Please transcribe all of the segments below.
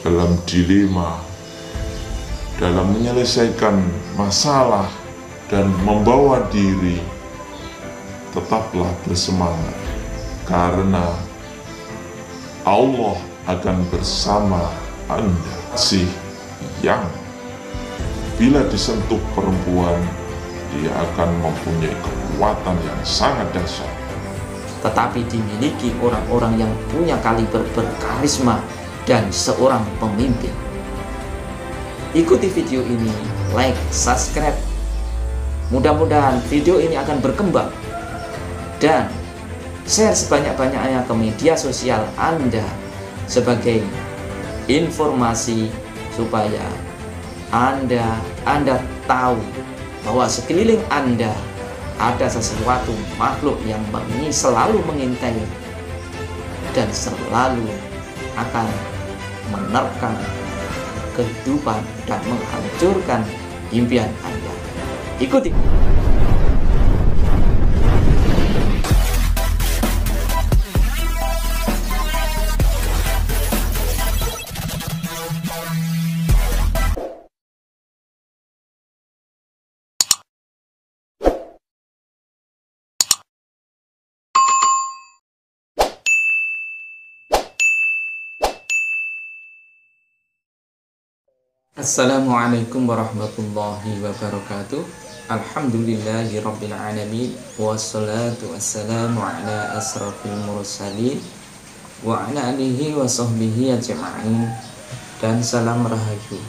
dalam dilema, dalam menyelesaikan masalah dan membawa diri, tetaplah bersemangat, karena Allah akan bersama Anda. Sih yang bila disentuh perempuan, dia akan mempunyai kekuatan yang sangat dahsyat, tetapi dimiliki orang-orang yang punya kaliber berkarisma dan seorang pemimpin. Ikuti video ini, like, subscribe. Mudah-mudahan video ini akan berkembang dan share sebanyak-banyaknya ke media sosial Anda sebagai informasi supaya Anda tahu bahwa sekeliling Anda ada sesuatu makhluk yang selalu mengintai dan selalu akan menerkam kehidupan dan menghancurkan impian Anda. Ikuti. Assalamualaikum warahmatullahi wabarakatuh. Alhamdulillahirabbil alamin, wassalatu wassalamu ala asrafil mursalin wa ala alihi wa sahbihi ajma'in. Dan salam rahayu.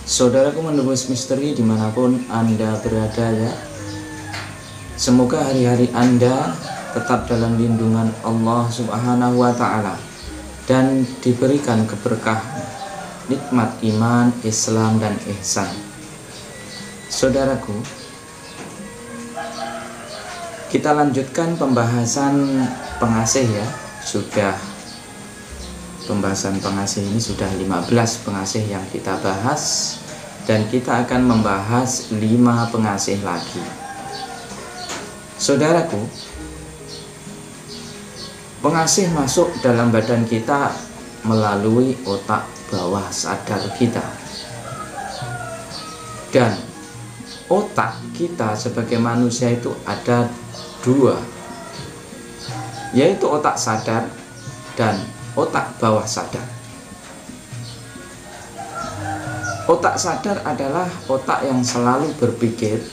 Saudaraku menembus misteri dimanapun Anda berada ya. Semoga hari-hari Anda tetap dalam lindungan Allah Subhanahu wa ta'ala dan diberikan keberkahan, nikmat iman, Islam, dan ihsan. Saudaraku, kita lanjutkan pembahasan pengasih ya. Pembahasan pengasih ini sudah 15 pengasih yang kita bahas, dan kita akan membahas 5 pengasih lagi. Saudaraku, pengasih masuk dalam badan kita melalui otak bawah sadar kita. Dan otak kita sebagai manusia itu ada 2, yaitu otak sadar dan otak bawah sadar. Otak sadar adalah otak yang selalu berpikir,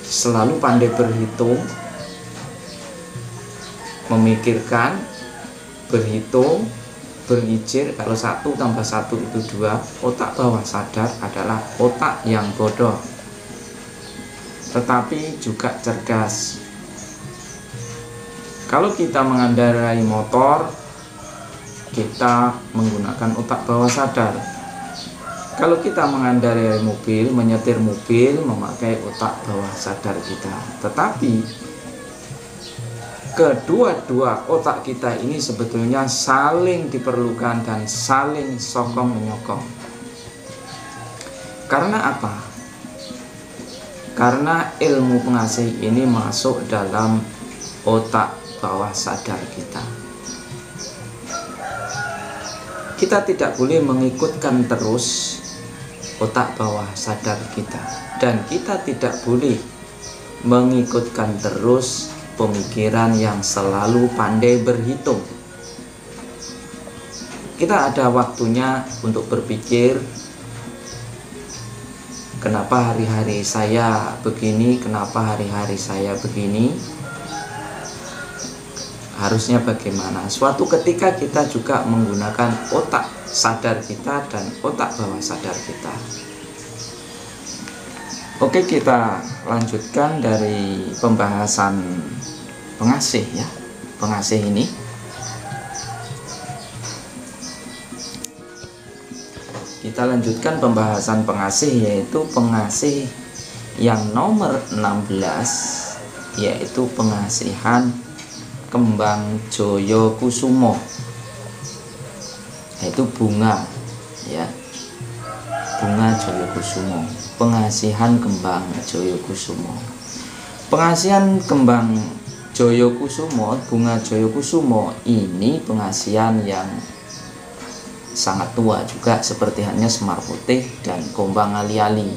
selalu pandai berhitung, memikirkan, berhitung, berpikir. Kalau 1 tambah 1 itu 2. Otak bawah sadar adalah otak yang bodoh, tetapi juga cerdas. Kalau kita mengendarai motor, kita menggunakan otak bawah sadar. Kalau kita mengendarai mobil, menyetir mobil, memakai otak bawah sadar kita. Tetapi kedua-dua otak kita ini sebetulnya saling diperlukan dan saling sokong menyokong. Karena apa? Karena ilmu pengasih ini masuk dalam otak bawah sadar kita. Kita tidak boleh mengikutkan terus otak bawah sadar kita, dan kita tidak boleh mengikutkan terus pemikiran yang selalu pandai berhitung. Kita ada waktunya untuk berpikir, kenapa hari-hari saya begini, kenapa hari-hari saya begini, harusnya bagaimana. Suatu ketika kita juga menggunakan otak sadar kita dan otak bawah sadar kita. Oke, kita lanjutkan dari pembahasan pengasih ya. Pengasih ini kita lanjutkan pembahasan pengasih, yaitu pengasih yang nomor 16, yaitu pengasihan kembang Joyo Kusumo, yaitu bunga ya, bunga Joyo Kusumo. Pengasihan kembang Joyo Kusumo. Pengasihan kembang Joyokusumo, bunga Joyokusumo ini pengasihan yang sangat tua juga, seperti halnya semar putih dan gombang ali-ali.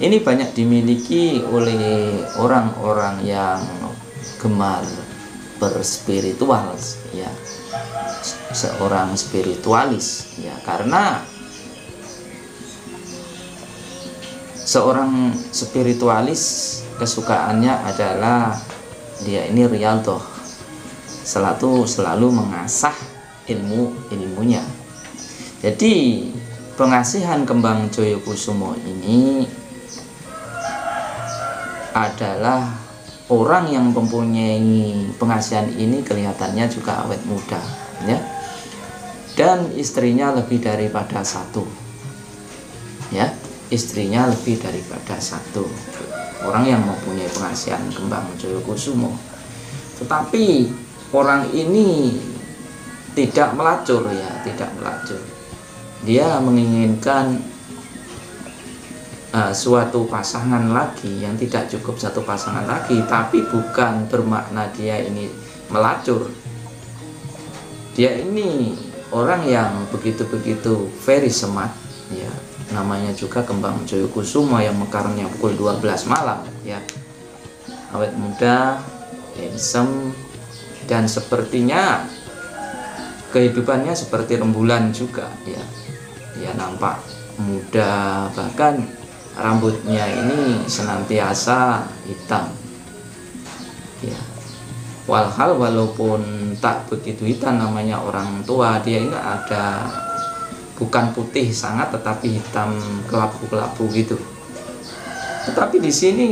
Ini banyak dimiliki oleh orang-orang yang gemar berspiritual, ya, seorang spiritualis, ya, karena seorang spiritualis kesukaannya adalah dia ini riyadhah, selalu mengasah ilmunya. Jadi pengasihan kembang Joyokusumo ini adalah orang yang mempunyai pengasihan ini kelihatannya juga awet muda, ya, dan istrinya lebih daripada satu, ya, istrinya lebih daripada satu, orang yang mempunyai pengasihan kembang Joyokusumo. Tetapi orang ini tidak melacur, ya, tidak melacur. Dia menginginkan suatu pasangan lagi, yang tidak cukup satu pasangan lagi, tapi bukan bermakna dia ini melacur. Dia ini orang yang begitu very smart, ya, namanya juga kembang Joyokusumo yang mekarnya pukul 12 malam, ya, awet muda, handsome, dan sepertinya kehidupannya seperti rembulan juga, ya. Dia nampak muda, bahkan rambutnya ini senantiasa hitam, ya. Walaupun tak begitu hitam, namanya orang tua, dia ini ada bukan putih sangat tetapi hitam kelabu-kelabu gitu. Tetapi di sini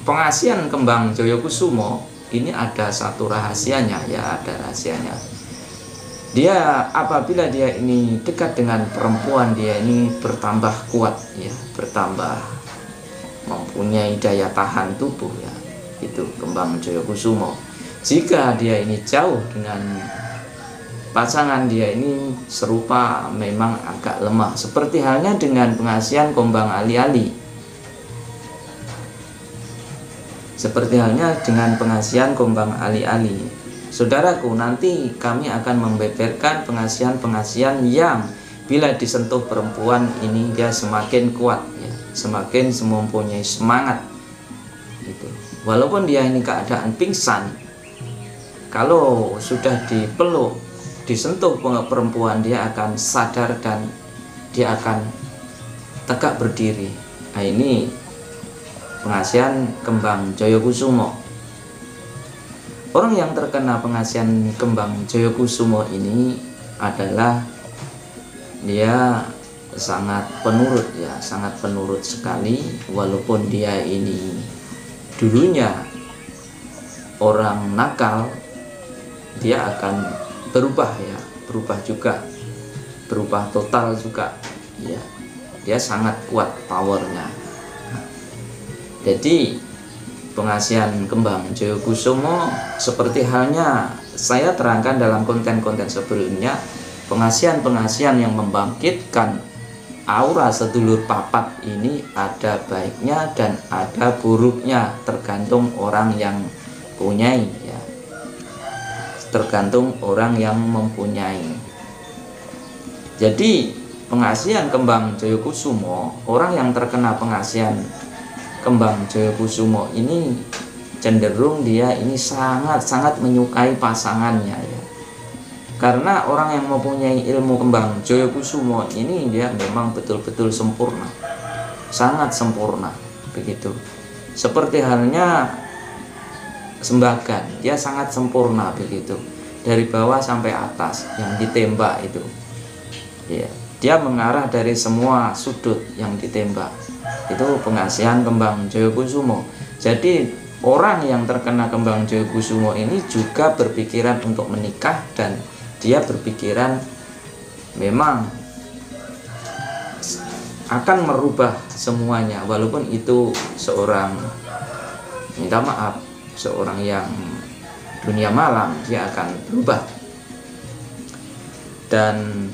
pengasihan kembang Joyokusumo ini ada satu rahasianya, ya, ada rahasianya. Dia apabila dia ini dekat dengan perempuan, dia ini bertambah kuat, ya, bertambah mempunyai daya tahan tubuh, ya, itu kembang Joyokusumo. Jika dia ini jauh dengan pasangan, dia ini serupa memang agak lemah, seperti halnya dengan pengasihan kembang ali-ali. Seperti halnya dengan pengasihan kembang ali-ali. Saudaraku, nanti kami akan membeberkan pengasihan yang bila disentuh perempuan ini dia semakin kuat, ya, semakin mempunyai semangat, gitu. Walaupun dia ini keadaan pingsan, kalau sudah dipeluk, disentuh perempuan, dia akan sadar dan dia akan tegak berdiri. Nah, ini pengasihan kembang Joyokusumo. Orang yang terkena pengasihan kembang Joyokusumo ini adalah dia sangat penurut, ya, sangat penurut sekali. Walaupun dia ini dulunya orang nakal, dia akan berubah, ya, berubah juga, berubah total juga, ya. Dia sangat kuat powernya. Jadi pengasihan kembang Joyokusumo seperti halnya saya terangkan dalam konten-konten sebelumnya, pengasihan yang membangkitkan aura sedulur papat ini ada baiknya dan ada buruknya, tergantung orang yang punyai, ya, tergantung orang yang mempunyai. Jadi pengasihan kembang Joyokusumo, orang yang terkena pengasihan kembang Joyokusumo ini cenderung dia ini sangat menyukai pasangannya, ya. Karena orang yang mempunyai ilmu kembang Joyokusumo ini dia memang betul-betul sempurna, sangat sempurna, begitu. Seperti halnya Sembagan, dia sangat sempurna, begitu, dari bawah sampai atas yang ditembak itu, ya, dia mengarah dari semua sudut yang ditembak. Itu pengasihan kembang Joyokusumo. Jadi orang yang terkena kembang Joyokusumo ini juga berpikiran untuk menikah, dan dia berpikiran memang akan merubah semuanya. Walaupun itu seorang, minta maaf, seorang yang dunia malam, dia akan berubah. Dan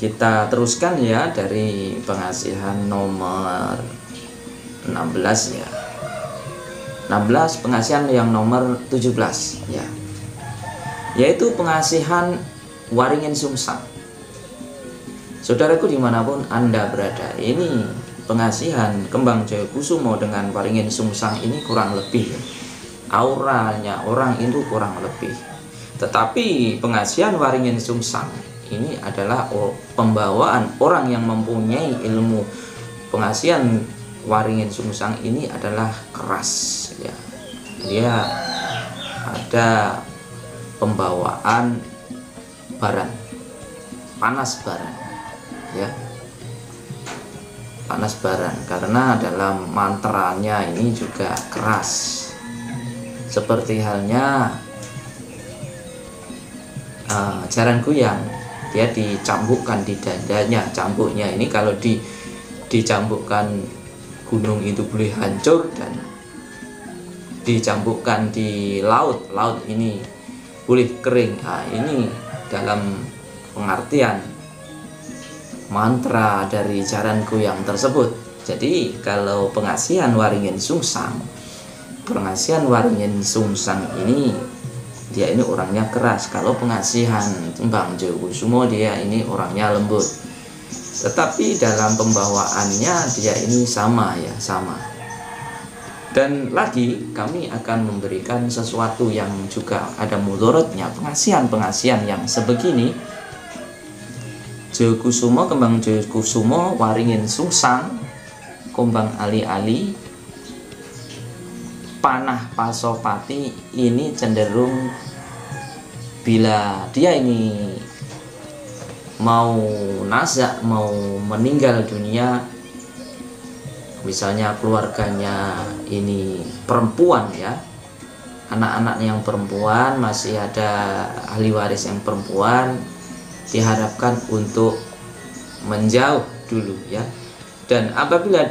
kita teruskan, ya, dari pengasihan nomor 16, ya. 16 pengasihan yang nomor 17 ya, yaitu pengasihan waringin sungsang. Saudaraku dimanapun Anda berada, ini pengasihan kembang Jayakusumo dengan waringin sungsang ini kurang lebih auranya orang itu kurang lebih. Tetapi pengasihan waringin sungsang ini adalah pembawaan orang yang mempunyai ilmu. Pengasihan waringin sungsang ini adalah keras ya. Dia ada pembawaan baran, panas baran ya, panas baran, karena dalam mantranya ini juga keras. Seperti halnya jaran kuyang, dia dicambukkan di dadanya. Cambuknya ini kalau dicambukkan gunung itu boleh hancur, dan dicambukkan di laut ini boleh kering. Nah, ini dalam pengertian mantra dari jaran kuyang tersebut. Jadi kalau pengasihan waringin sungsang, ini dia ini orangnya keras. Kalau pengasihan kembang Jayakusumo dia ini orangnya lembut. Tetapi dalam pembawaannya dia ini sama ya, sama. Dan lagi kami akan memberikan sesuatu yang juga ada mudorotnya. Pengasihan yang sebegini, Jayakusumo, kembang Jayakusumo, waringin sungsang, kembang ali-ali, panah pasopati ini cenderung bila dia ini mau nazak, mau meninggal dunia, misalnya keluarganya ini perempuan ya, anak-anak yang perempuan, masih ada ahli waris yang perempuan, diharapkan untuk menjauh dulu ya. Dan apabila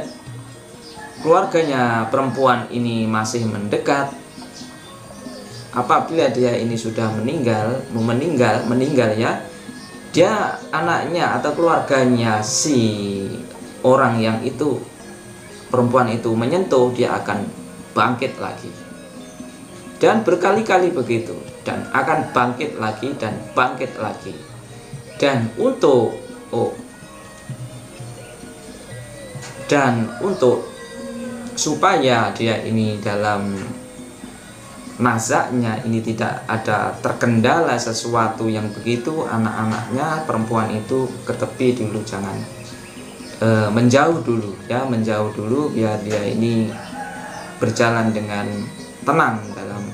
keluarganya perempuan ini masih mendekat, apabila dia ini sudah meninggal ya, dia anaknya atau keluarganya si orang yang itu, perempuan itu menyentuh, dia akan bangkit lagi. Dan berkali-kali begitu, dan akan bangkit lagi dan bangkit lagi. Dan untuk supaya dia ini dalam nazaknya ini tidak ada terkendala sesuatu yang begitu, anak-anaknya perempuan itu ke tepi dulu, jangan menjauh dulu ya, menjauh dulu biar dia ini berjalan dengan tenang dalam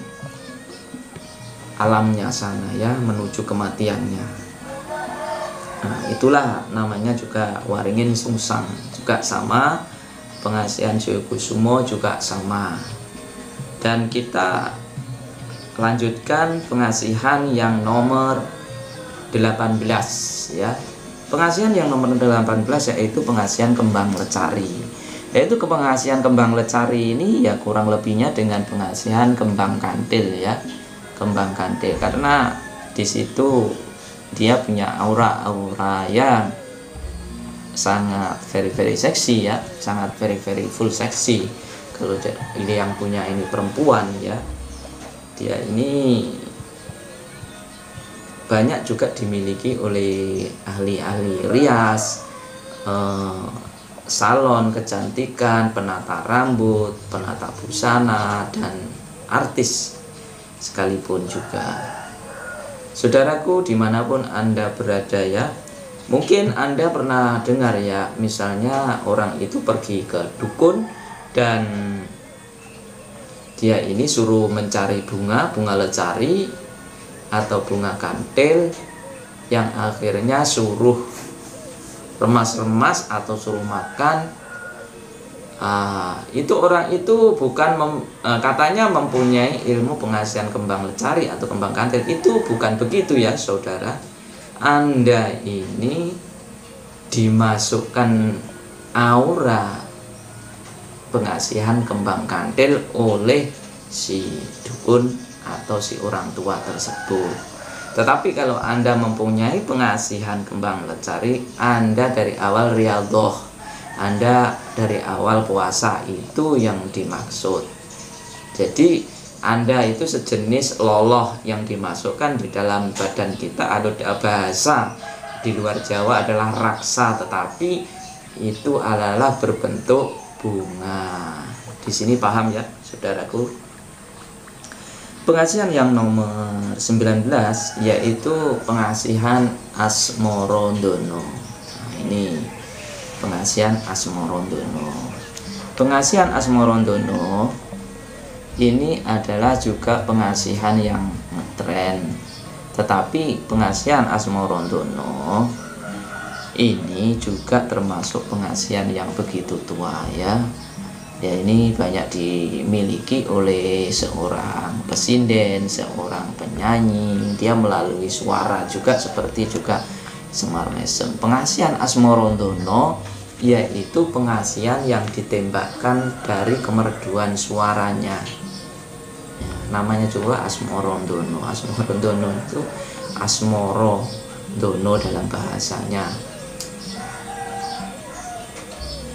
alamnya sana ya, menuju kematiannya. Nah, itulah namanya juga waringin sungsang, juga sama. Pengasihan Jayakusumo juga sama. Dan kita lanjutkan pengasihan yang nomor 18 ya. Pengasihan yang nomor 18 yaitu pengasihan kembang lecari. Yaitu pengasihan kembang lecari ini ya kurang lebihnya dengan pengasihan kembang kantil ya. Kembang kantil, karena di situ dia punya aura yang sangat very seksi ya, sangat very full seksi. Kalau ini yang punya ini perempuan ya, dia ini banyak juga dimiliki oleh ahli-ahli rias, salon kecantikan, penata rambut, penata busana, dan artis sekalipun juga. Saudaraku dimanapun Anda berada ya, mungkin Anda pernah dengar ya, misalnya orang itu pergi ke dukun dan dia ini suruh mencari bunga lecari atau bunga kantil, yang akhirnya suruh remas-remas atau suruh makan. Itu orang itu bukan katanya mempunyai ilmu pengasihan kembang lecari atau kembang kantil. Itu bukan begitu ya saudara. Anda ini dimasukkan aura pengasihan kembang kantil oleh si dukun atau si orang tua tersebut. Tetapi kalau Anda mempunyai pengasihan kembang lecari, Anda dari awal riyadhah, Anda dari awal puasa, itu yang dimaksud. Jadi Anda itu sejenis loloh yang dimasukkan di dalam badan kita, atau bahasa di luar Jawa adalah raksa, tetapi itu adalah berbentuk bunga. Di sini paham ya, saudaraku? Pengasihan yang nomor 19 yaitu pengasihan Asmarandono. Nah, ini pengasihan Asmarandono. Pengasihan Asmarandono ini adalah juga pengasihan yang ngetren. Tetapi pengasihan Asmarandono ini juga termasuk pengasihan yang begitu tua ya. Ya, ini banyak dimiliki oleh seorang pesinden, seorang penyanyi. Dia melalui suara juga, seperti juga Semar Mesem. Pengasihan Asmarandono yaitu pengasihan yang ditembakkan dari kemerduan suaranya. Ya, namanya juga Asmarandono. Asmarandono itu Asmoro Dono dalam bahasanya.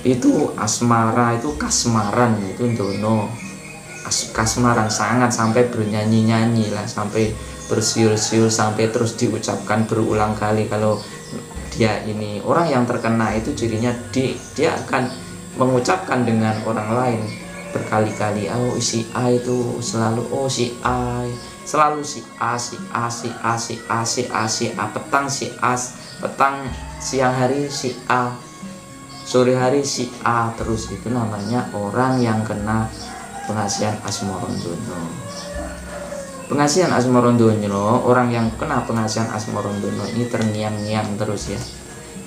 Itu asmara, itu kasmaran, itu dono. Kasmaran, sangat, sampai bernyanyi-nyanyi lah, sampai bersiul-siul, sampai terus diucapkan berulang kali. Kalau dia ini orang yang terkena itu cirinya dia akan mengucapkan dengan orang lain berkali-kali. Oh si A itu selalu, oh si A selalu, si A, si A, si A, si A, si A, si A, petang si A, petang, siang hari si A, sore hari si A, terus. Itu namanya orang yang kena pengasihan Asmarandono. Pengasihan Asmarandono, orang yang kena pengasihan Asmarandono ini terngiang-ngiang terus ya,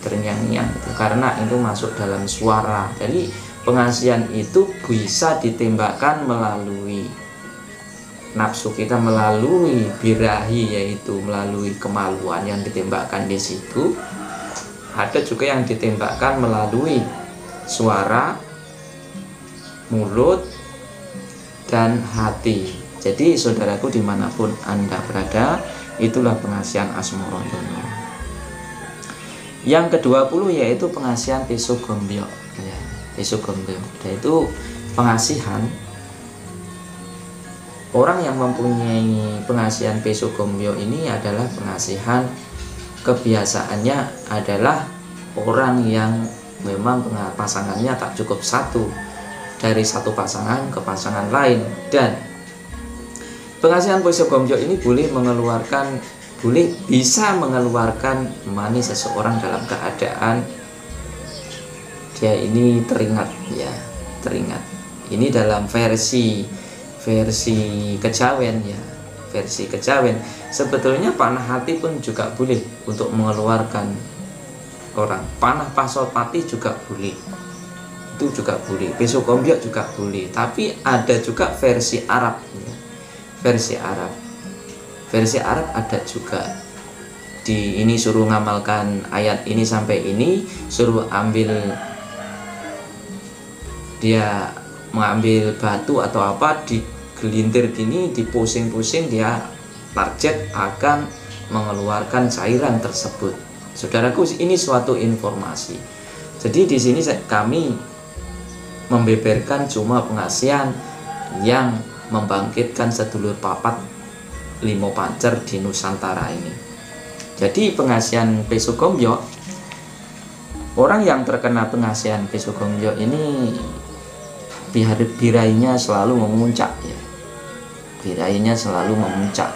terngiang-ngiang itu karena itu masuk dalam suara. Jadi pengasihan itu bisa ditembakkan melalui nafsu kita, melalui birahi, yaitu melalui kemaluan yang ditembakkan di situ. Ada juga yang ditembakkan melalui suara, mulut, dan hati. Jadi saudaraku dimanapun Anda berada, itulah pengasihan Asmarandono. Yang ke-20 yaitu pengasihan Pesogombyo ya, Pesogombyo yaitu pengasihan orang yang mempunyai pengasihan Pesogombyo. Ini adalah pengasihan, kebiasaannya adalah orang yang memang pasangannya tak cukup satu, dari satu pasangan ke pasangan lain. Dan pengasihan Pesogombyo ini bisa mengeluarkan mani seseorang dalam keadaan dia ini teringat ya, teringat. Ini dalam versi kejawen ya, versi kejawen. Sebetulnya panah hati pun juga boleh untuk mengeluarkan orang. Panah pasopati juga boleh, itu juga boleh. Pesogombyo juga boleh. Tapi ada juga versi Arab ya. Versi Arab ada juga. Di ini suruh ngamalkan ayat ini sampai ini, suruh dia mengambil batu atau apa, digelintir gini, dipusing-pusing, dia target akan mengeluarkan cairan tersebut. Saudaraku, ini suatu informasi. Jadi di sini kami membeberkan cuma pengasihan yang membangkitkan sedulur papat limo pancer di Nusantara ini. Jadi pengasihan Pesogombyo, orang yang terkena pengasihan Pesogombyo ini birainya selalu memuncak ya, birainya selalu memuncak.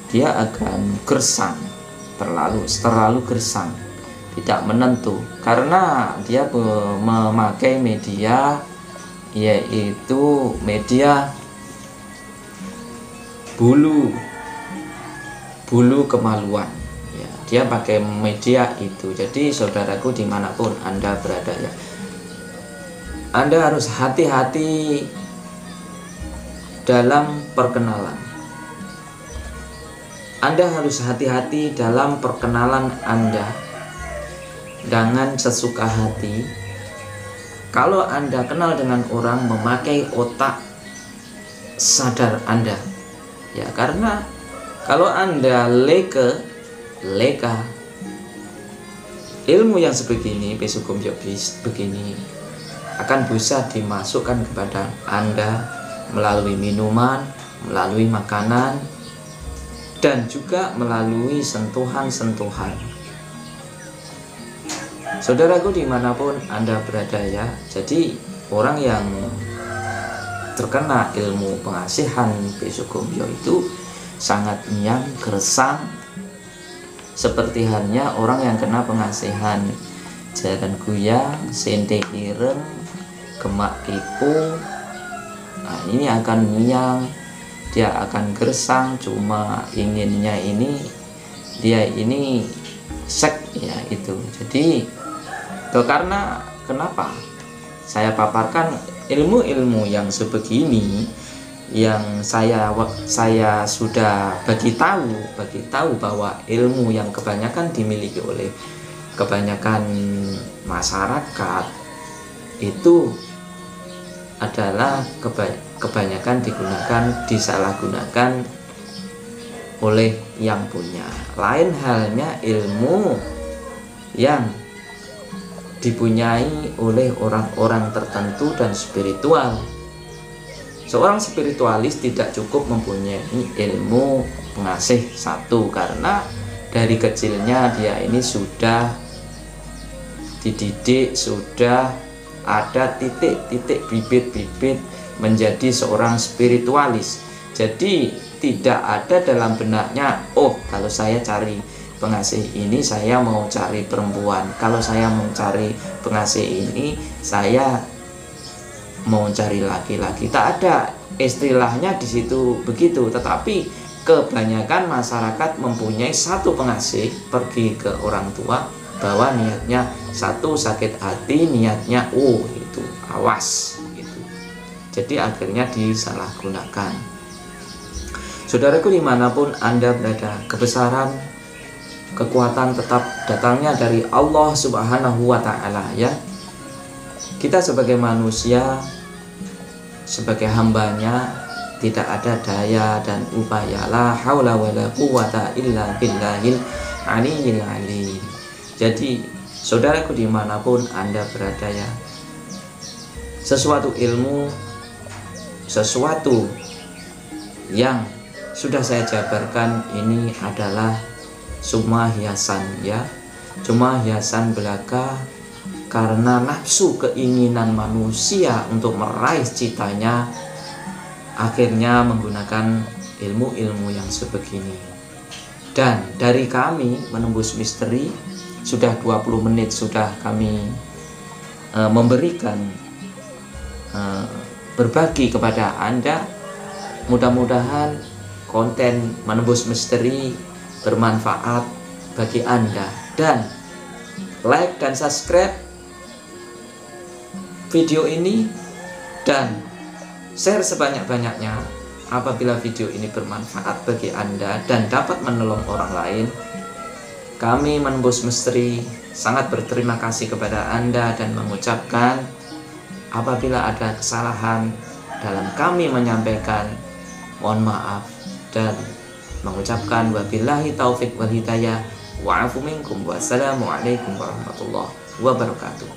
Dia akan gersang, terlalu gersang, tidak menentu, karena dia memakai media, yaitu media bulu kemaluan ya, dia pakai media itu. Jadi saudaraku dimanapun Anda berada ya, Anda harus hati-hati dalam perkenalan. Anda harus hati-hati dalam perkenalan Anda. Jangan sesuka hati. Kalau Anda kenal dengan orang, memakai otak sadar Anda ya, karena kalau Anda leka ilmu yang sebegini, Pesogombyo begini, akan bisa dimasukkan kepada Anda melalui minuman, melalui makanan, dan juga melalui sentuhan-sentuhan. Saudaraku dimanapun Anda berada ya, jadi orang yang terkena ilmu pengasihan Besugomyo itu sangat nyang, gersang, seperti halnya orang yang kena pengasihan jaran guyang, sente ireng, gemak kipu. Nah, ini akan nyang, dia akan gersang, cuma inginnya ini dia ini sek ya itu. Jadi karena kenapa saya paparkan ilmu-ilmu yang sebegini, yang saya sudah bagi tahu bahwa ilmu yang kebanyakan dimiliki oleh kebanyakan masyarakat itu adalah kebanyakan disalahgunakan oleh yang punya. Lain halnya ilmu yang dipunyai oleh orang-orang tertentu dan spiritual. Seorang spiritualis tidak cukup mempunyai ilmu pengasih satu, karena dari kecilnya dia ini sudah dididik, sudah ada titik-titik bibit-bibit menjadi seorang spiritualis. Jadi tidak ada dalam benaknya, oh kalau saya cari pengasih ini saya mau cari perempuan, kalau saya mau cari pengasih ini saya mau cari laki-laki. Tak ada istilahnya di situ begitu. Tetapi kebanyakan masyarakat mempunyai satu pengasih, pergi ke orang tua bahwa niatnya satu, sakit hati, niatnya itu awas gitu. Jadi akhirnya disalahgunakan. Saudaraku dimanapun Anda berada, kebesaran kekuatan tetap datangnya dari Allah Subhanahu wa Ta'ala ya. Kita sebagai manusia, sebagai hambanya, tidak ada daya dan upaya, la haula wala quwata illa billahil aliyyil alim. Jadi saudaraku dimanapun Anda berada ya, sesuatu ilmu, sesuatu yang sudah saya jabarkan ini adalah cuma hiasan ya, cuma hiasan belaka, karena nafsu keinginan manusia untuk meraih citanya akhirnya menggunakan ilmu-ilmu yang sebegini. Dan dari kami menembus misteri sudah 20 menit sudah kami memberikan berbagi kepada Anda. Mudah-mudahan konten menembus misteri bermanfaat bagi Anda, dan like dan subscribe video ini dan share sebanyak-banyaknya apabila video ini bermanfaat bagi Anda dan dapat menolong orang lain. Kami menembus misteri sangat berterima kasih kepada Anda dan mengucapkan apabila ada kesalahan dalam kami menyampaikan, mohon maaf, dan mengucapkan wabillahi taufik wal hidayah wa'afu minkum. Wassalamualaikum warahmatullahi wabarakatuh.